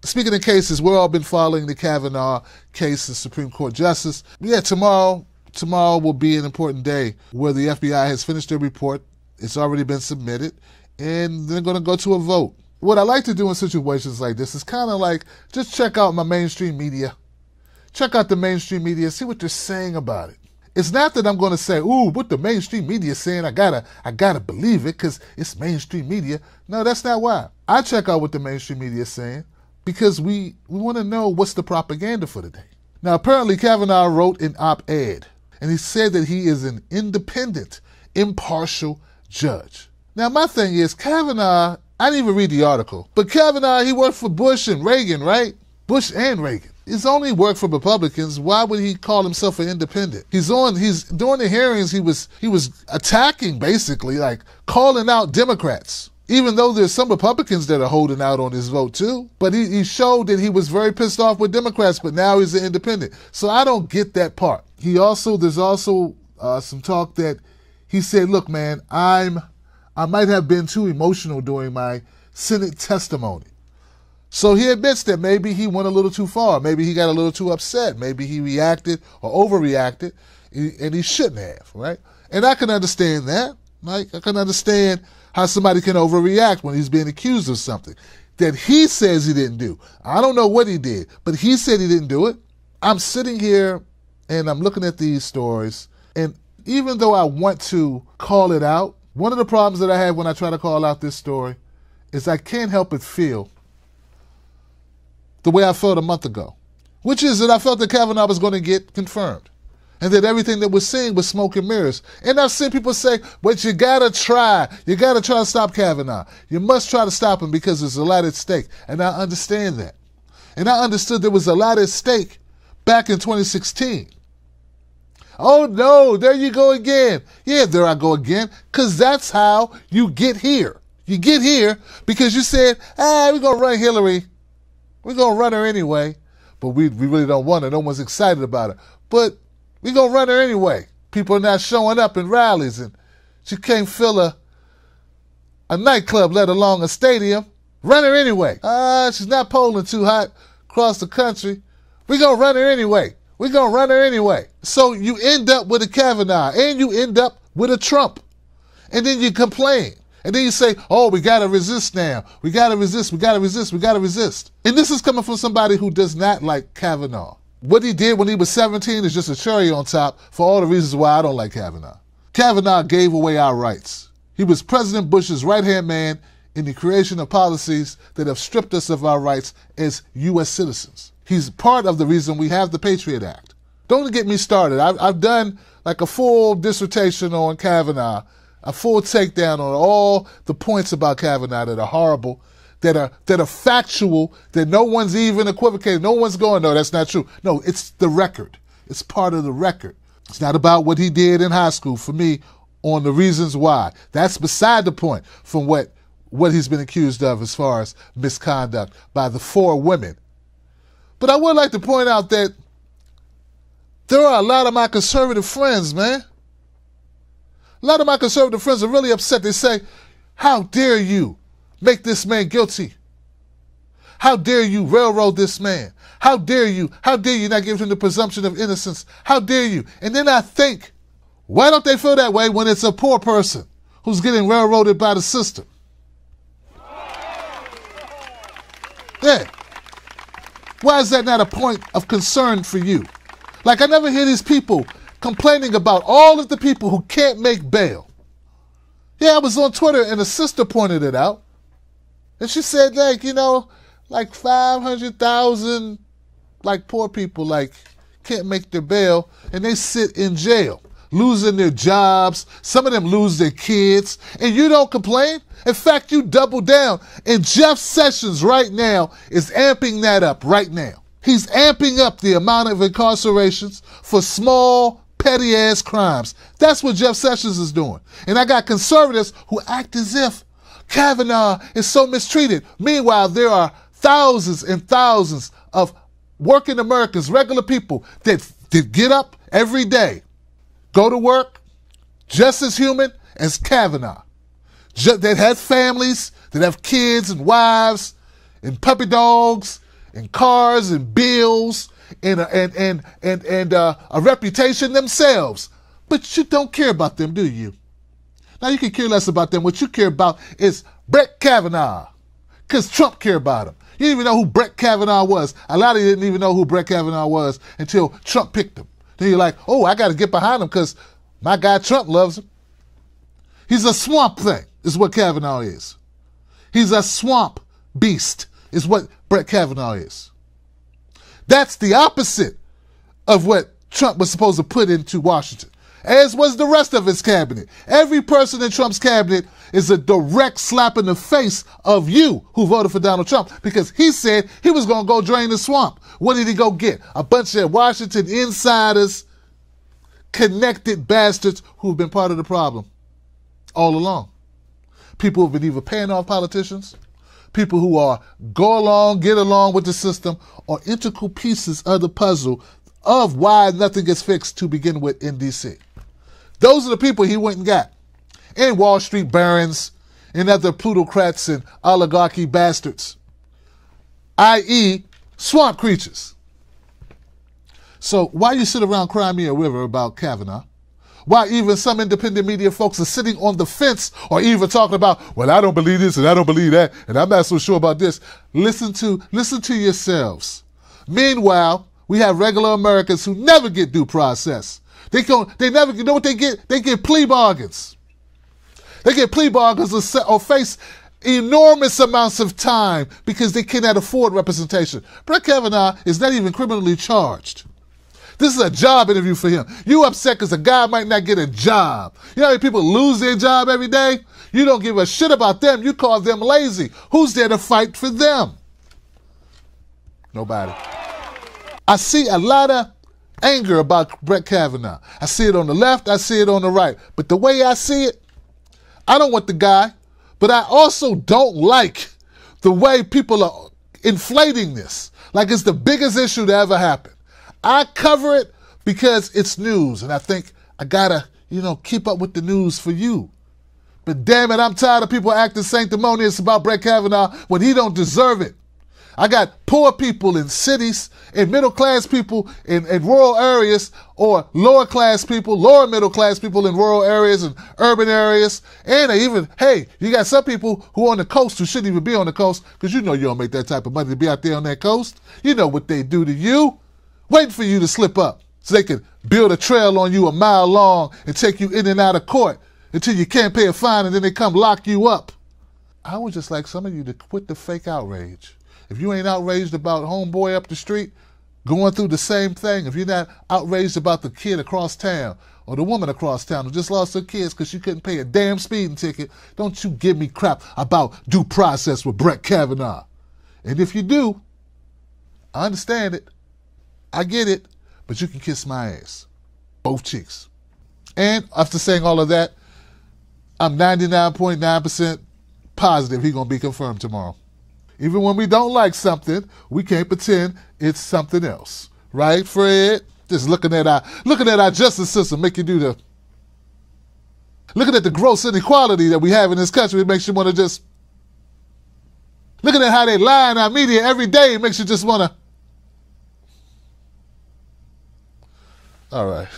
speaking of cases, we've all been following the Kavanaugh case, the Supreme Court Justice. Yeah, tomorrow will be an important day where the FBI has finished their report. It's already been submitted, and they're going to go to a vote. What I like to do in situations like this is kind of like just check out my mainstream media. Check out the mainstream media, see what they're saying about it. It's not that I'm going to say, ooh, what the mainstream media is saying, I gotta believe it because it's mainstream media. No, that's not why. I check out what the mainstream media is saying because we want to know what's the propaganda for the day. Now, apparently Kavanaugh wrote an op-ed, and he said that he is an independent, impartial judge. Now, my thing is, Kavanaugh, I didn't even read the article, but Kavanaugh, he worked for Bush and Reagan, right? Bush and Reagan. He's only worked for Republicans. Why would he call himself an independent? He's during the hearings, he was attacking, basically, like calling out Democrats, even though there's some Republicans that are holding out on his vote too. But he showed that he was very pissed off with Democrats, but now he's an independent. So I don't get that part. There's also some talk that he said, look, man, I might have been too emotional during my Senate testimony. So he admits that maybe he went a little too far. Maybe he got a little too upset. Maybe he reacted or overreacted, and he shouldn't have, right? And I can understand that. Like, I can understand how somebody can overreact when he's being accused of something that he says he didn't do. I don't know what he did, but he said he didn't do it. I'm sitting here, and I'm looking at these stories, and even though I want to call it out, one of the problems that I have when I try to call out this story is I can't help but feel the way I felt a month ago, which is that I felt that Kavanaugh was going to get confirmed and that everything that we're seeing was smoke and mirrors. And I've seen people say, but you got to try to stop Kavanaugh. You must try to stop him because there's a lot at stake. And I understand that. And I understood there was a lot at stake back in 2016. Oh, no, there you go again. Yeah, there I go again, because that's how you get here. You get here because you said, we're going to run Hillary. We're going to run her anyway, but we really don't want her. No one's excited about her. But we're going to run her anyway. People are not showing up in rallies, and she can't fill a nightclub, let alone a stadium. Run her anyway. She's not polling too hot across the country. We're going to run her anyway. We're going to run her anyway. So you end up with a Kavanaugh, and you end up with a Trump. And then you complain. And then you say, oh, we got to resist now. We got to resist. We got to resist. We got to resist. And this is coming from somebody who does not like Kavanaugh. What he did when he was 17 is just a cherry on top for all the reasons why I don't like Kavanaugh. Kavanaugh gave away our rights. He was President Bush's right-hand man in the creation of policies that have stripped us of our rights as U.S. citizens. He's part of the reason we have the Patriot Act. Don't get me started. I've done like a full dissertation on Kavanaugh, a full takedown on all the points about Kavanaugh that are horrible, that are factual, that no one's even equivocating. No one's going, no, that's not true. No, it's the record. It's part of the record. It's not about what he did in high school for me on the reasons why. That's beside the point from what he's been accused of as far as misconduct by the 4 women. But I would like to point out that there are a lot of my conservative friends, man. A lot of my conservative friends are really upset. They say, how dare you make this man guilty? How dare you railroad this man? How dare you not give him the presumption of innocence? How dare you? And then I think, why don't they feel that way when it's a poor person who's getting railroaded by the system? Yeah. Why is that not a point of concern for you? Like, I never hear these people complaining about all of the people who can't make bail. Yeah, I was on Twitter and a sister pointed it out. And she said, like, you know, like 500,000, like, poor people, like, can't make their bail, and they sit in jail, losing their jobs. Some of them lose their kids, and you don't complain. In fact, you double down. And Jeff Sessions right now is amping that up right now. He's amping up the amount of incarcerations for small, petty-ass crimes. That's what Jeff Sessions is doing. And I got conservatives who act as if Kavanaugh is so mistreated. Meanwhile, there are thousands and thousands of working Americans, regular people, that get up every day, go to work, just as human as Kavanaugh, that have families, that have kids and wives and puppy dogs and cars and bills and a reputation themselves. But you don't care about them, do you? Now, you can care less about them. What you care about is Brett Kavanaugh, because Trump cared about him. You didn't even know who Brett Kavanaugh was. A lot of you didn't even know who Brett Kavanaugh was until Trump picked him. Then you're like, oh, I got to get behind him because my guy Trump loves him. He's a swamp thing, is what Kavanaugh is. He's a swamp beast, is what Brett Kavanaugh is. That's the opposite of what Trump was supposed to put into Washington, as was the rest of his cabinet. Every person in Trump's cabinet is a direct slap in the face of you who voted for Donald Trump, because he said he was going to go drain the swamp. What did he go get? A bunch of Washington insiders, connected bastards who've been part of the problem all along. People who've been either paying off politicians, people who are get along with the system, or integral pieces of the puzzle of why nothing gets fixed to begin with in D.C. Those are the people he went and got. And Wall Street barons and other plutocrats and oligarchy bastards, i.e. swamp creatures. So why you sit around crying me a river about Kavanaugh? Why even some independent media folks are sitting on the fence or even talking about, well, I don't believe this and I don't believe that and I'm not so sure about this. Listen to yourselves. Meanwhile, we have regular Americans who never get due process. They never, you know what they get? They get plea bargains. They get plea bargains or face enormous amounts of time because they cannot afford representation. Brett Kavanaugh is not even criminally charged. This is a job interview for him. You upset because a guy might not get a job. You know how many people lose their job every day? You don't give a shit about them. You call them lazy. Who's there to fight for them? Nobody. I see a lot of anger about Brett Kavanaugh. I see it on the left. I see it on the right. But the way I see it, I don't want the guy, but I also don't like the way people are inflating this. Like it's the biggest issue to ever happen. I cover it because it's news, and I think I gotta, keep up with the news for you. But damn it, I'm tired of people acting sanctimonious about Brett Kavanaugh when he don't deserve it. I got poor people in cities, and middle-class people in rural areas, or lower-class people, lower middle-class people in rural areas and urban areas. And you got some people who are on the coast who shouldn't even be on the coast, because you don't make that type of money to be out there on that coast. You know what they do to you. Waiting for you to slip up so they can build a trail on you a mile long and take you in and out of court until you can't pay a fine and then they come lock you up. I would just like some of you to quit the fake outrage. If you ain't outraged about homeboy up the street going through the same thing, if you're not outraged about the kid across town or the woman across town who just lost her kids because she couldn't pay a damn speeding ticket, don't you give me crap about due process with Brett Kavanaugh. And if you do, I understand it. I get it, but you can kiss my ass. Both cheeks. And after saying all of that, I'm 99.9% positive he's going to be confirmed tomorrow. Even when we don't like something, we can't pretend it's something else. Right, Fred? Just looking at our justice system make you do the... Looking at the gross inequality that we have in this country, it makes you want to just... Looking at how they lie in our media every day, it makes you just want to... All right.